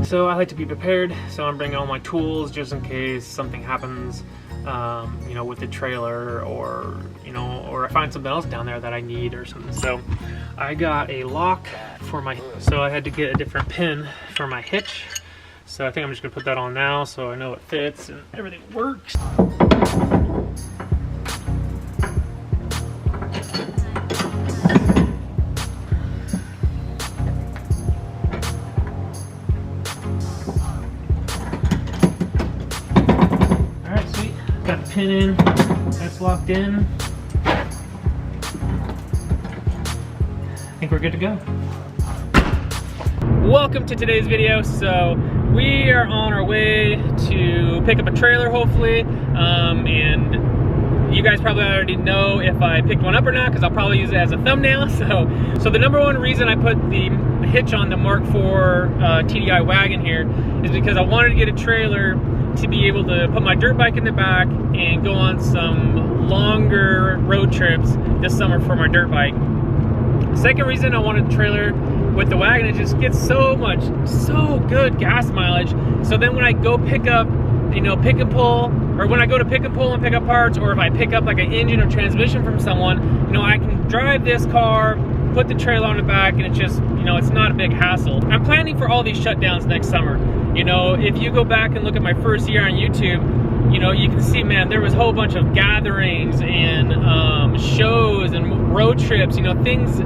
So I like to be prepared, so I'm bringing all my tools just in case something happens, you know, with the trailer, or, you know, or I find something else down there that I need or something. So I got a lock for my, so I had to get a different pin for my hitch. So I think I'm just gonna put that on now so I know it fits and everything works. Alright, sweet. Got the pin in, that's locked in. I think we're good to go. Welcome to today's video. So we are on our way to pick up a trailer, hopefully, and you guys probably already know if I picked one up or not, because I'll probably use it as a thumbnail. So the number one reason I put the hitch on the MK4 TDI Wagon here is because I wanted to get a trailer to be able to put my dirt bike in the back and go on some longer road trips this summer for my dirt bike. Second reason I wanted a trailer with the Wagon, it just gets so good gas mileage. So then when I go pick up, you know, pick and pull, or when I go to pick and pull and pick up parts, or if I pick up like an engine or transmission from someone, you know, I can drive this car, put the trailer on the back, and it's just, you know, it's not a big hassle. I'm planning for all these shutdowns next summer. You know, if you go back and look at my first year on YouTube, you know, you can see, man, there was a whole bunch of gatherings and shows and road trips, you know, things,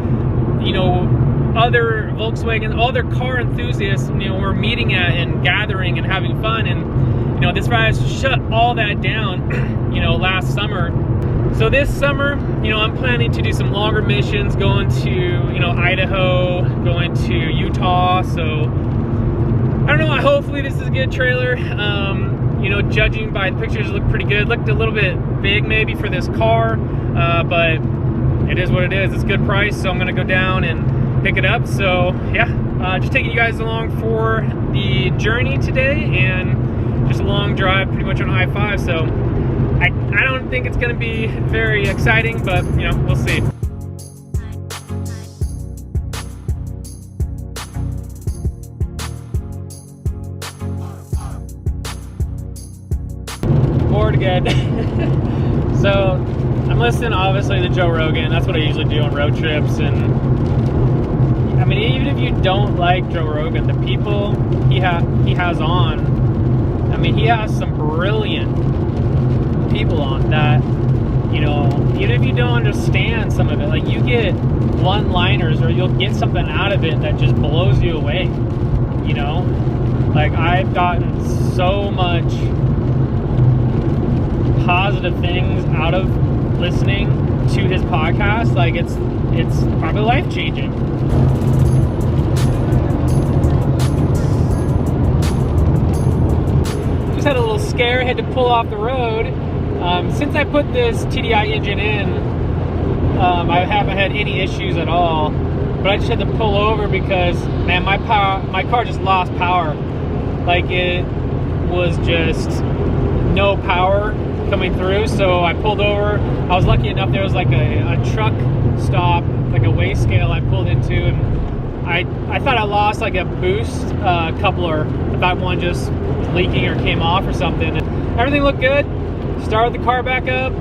you know, other Volkswagen, all their car enthusiasts, you know, were meeting at and gathering and having fun. And, you know, this guy shut all that down, you know, last summer. So this summer, you know, I'm planning to do some longer missions, going to, you know, Idaho, going to Utah. So I don't know, hopefully this is a good trailer. You know, judging by the pictures, it looked pretty good. Looked a little bit big maybe for this car, but it is what it is. It's a good price, so I'm gonna go down and pick it up. So yeah, just taking you guys along for the journey today, and just a long drive pretty much on I-5. So I don't think it's gonna be very exciting, but you know, we'll see. Bored again. So I'm listening obviously to Joe Rogan. That's what I usually do on road trips. And I mean, even if you don't like Joe Rogan, the people he has on, I mean, he has some brilliant people on that, you know, even if you don't understand some of it, like you get one-liners or you'll get something out of it that just blows you away, you know? Like I've gotten so much positive things out of listening to his podcast. Like it's probably life-changing. Just had a little scare, had to pull off the road. Since I put this TDI engine in, I haven't had any issues at all, but I just had to pull over because, man, my car just lost power. Like it was just no power coming through, so I pulled over. I was lucky enough there was like a truck stop, like a weigh scale I pulled into, and I thought I lost like a boost coupler. I thought one just leaking or came off or something. And everything looked good. Started the car back up,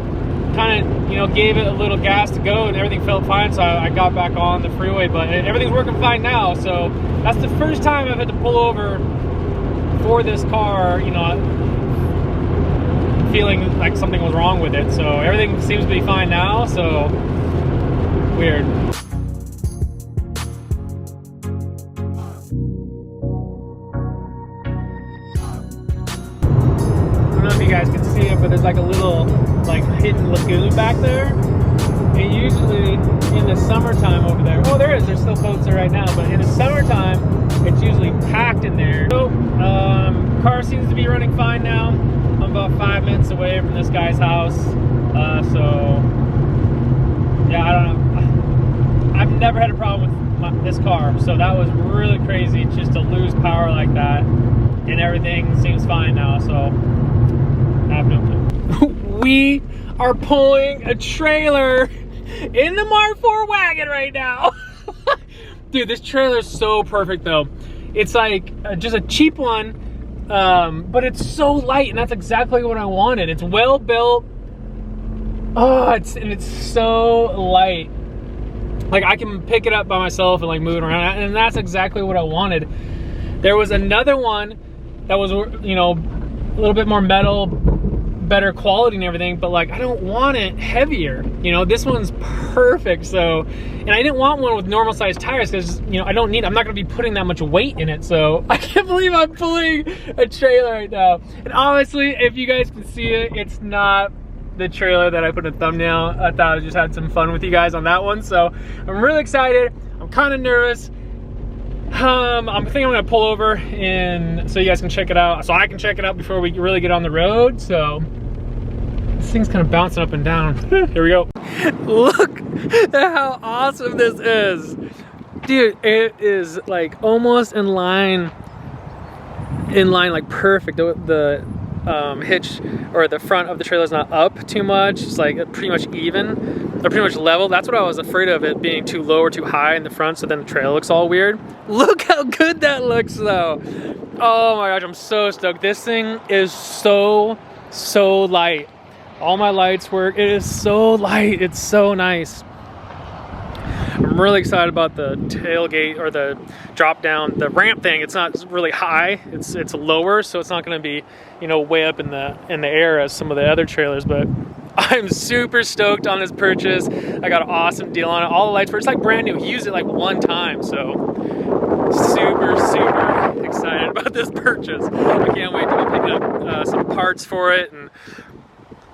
kind of, you know, gave it a little gas to go, and everything felt fine, so I got back on the freeway. But everything's working fine now, so that's the first time I've had to pull over for this car, you know, feeling like something was wrong with it. So everything seems to be fine now, so weird. I don't know if you guys can see it, but there's like a little like hidden lagoon back there. And usually in the summertime over there, oh there's still boats there right now, but in the summertime it's usually packed in there. So car seems to be running fine now. I'm about 5 minutes away from this guy's house, so yeah, I don't know. I've never had a problem with this car, so that was really crazy just to lose power like that, and everything seems fine now, so I have no clue. We are pulling a trailer in the MK4 Wagon right now. Dude, this trailer is so perfect though. it's like just a cheap one, but it's so light, and that's exactly what I wanted. It's well built. Oh, it's so light. Like I can pick it up by myself and like move it around, and that's exactly what I wanted. There was another one that was, you know, a little bit more metal, better quality and everything, but like I don't want it heavier. You know, this one's perfect. So, and I didn't want one with normal size tires because, you know, I'm not gonna be putting that much weight in it. So I can't believe I'm pulling a trailer right now. And honestly, if you guys can see it, it's not the trailer that I put in the thumbnail. I thought I just had some fun with you guys on that one. So I'm really excited. I'm kind of nervous. I think I'm gonna pull over and so you guys can check it out. So I can check it out before we really get on the road. So this thing's kind of bouncing up and down. Here we go. Look at how awesome this is. Dude, it is like almost in line like perfect. The hitch or the front of the trailer is not up too much. It's like pretty much even. They're pretty much level. That's what I was afraid of, it being too low or too high in the front, so then the trailer looks all weird. Look how good that looks though. Oh my gosh, I'm so stoked. This thing is so light. All my lights work. It is so light. It's so nice. I'm really excited about the tailgate or the drop down, the ramp thing. It's not really high. It's lower, so it's not going to be, you know, way up in the air as some of the other trailers. But I'm super stoked on this purchase. I got an awesome deal on it. All the lights were, it's like brand new. He used it like one time, so super excited about this purchase. I can't wait to be picking up some parts for it. And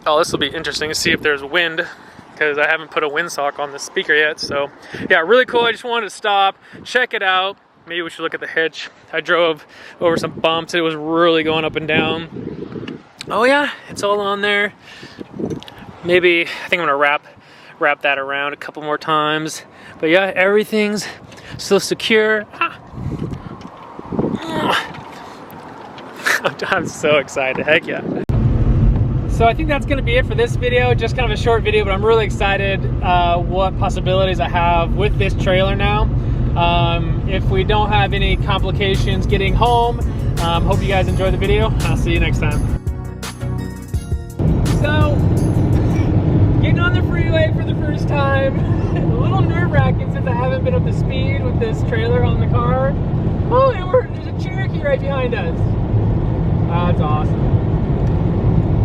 oh, this will be interesting to see if there's wind, because I haven't put a windsock on the speaker yet. So yeah, really cool. I just wanted to stop, check it out. Maybe we should look at the hitch. I drove over some bumps. It was really going up and down. Oh yeah, it's all on there. Maybe, I think I'm gonna wrap that around a couple more times. But yeah, everything's still secure. I'm so excited, heck yeah. So I think that's gonna be it for this video. Just kind of a short video, but I'm really excited what possibilities I have with this trailer now. If we don't have any complications getting home, hope you guys enjoy the video. I'll see you next time. So, getting on the freeway for the first time. A little nerve-wracking since I haven't been up to speed with this trailer on the car. Oh, and there's a Cherokee right behind us. Oh, that's awesome.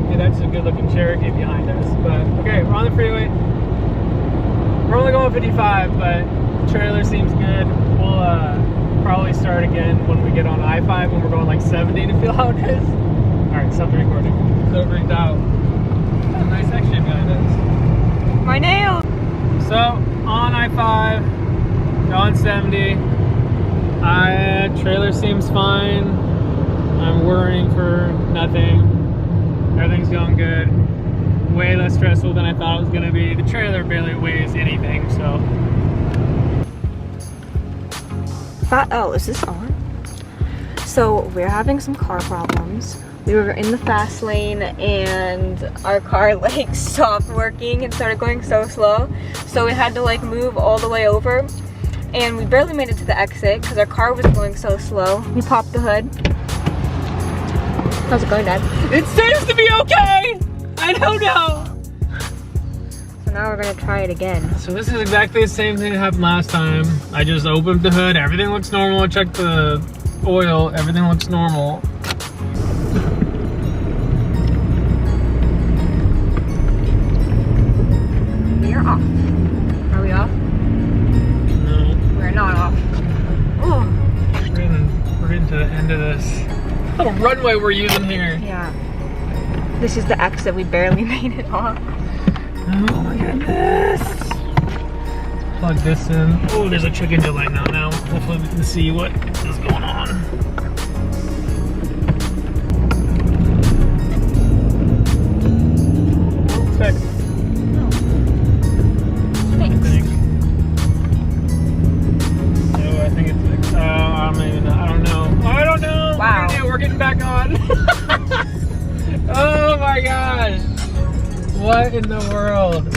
Yeah, that's a good-looking Cherokee behind us. But okay, we're on the freeway. We're only going 55, but the trailer seems good. We'll probably start again when we get on I-5 when we're going like 70 to feel how it is. All right, stop the recording. Silvering's out. A nice action behind us. My nails! So, on I-5, going 70. Trailer seems fine. I'm worrying for nothing. Everything's going good. Way less stressful than I thought it was going to be. The trailer barely weighs anything, so. Oh, is this on? So, we're having some car problems. We were in the fast lane and our car like stopped working and started going so slow. So we had to like move all the way over and we barely made it to the exit because our car was going so slow. We popped the hood. How's it going, Dad? It seems to be okay! I don't know! So now we're gonna try it again. So this is exactly the same thing that happened last time. I just opened the hood, everything looks normal. I checked the oil, everything looks normal. We're off. Are we off? No. We're not off. Oh. We're getting to the end of this little runway we're using here. Yeah. This is the exit. We barely made it off. Oh my goodness. Plug this in. Oh, there's a check engine light now. Hopefully we can see what is going on. It's fixed. I think it's fixed. I don't know. Wow. We're getting back on. Oh my gosh. What in the world?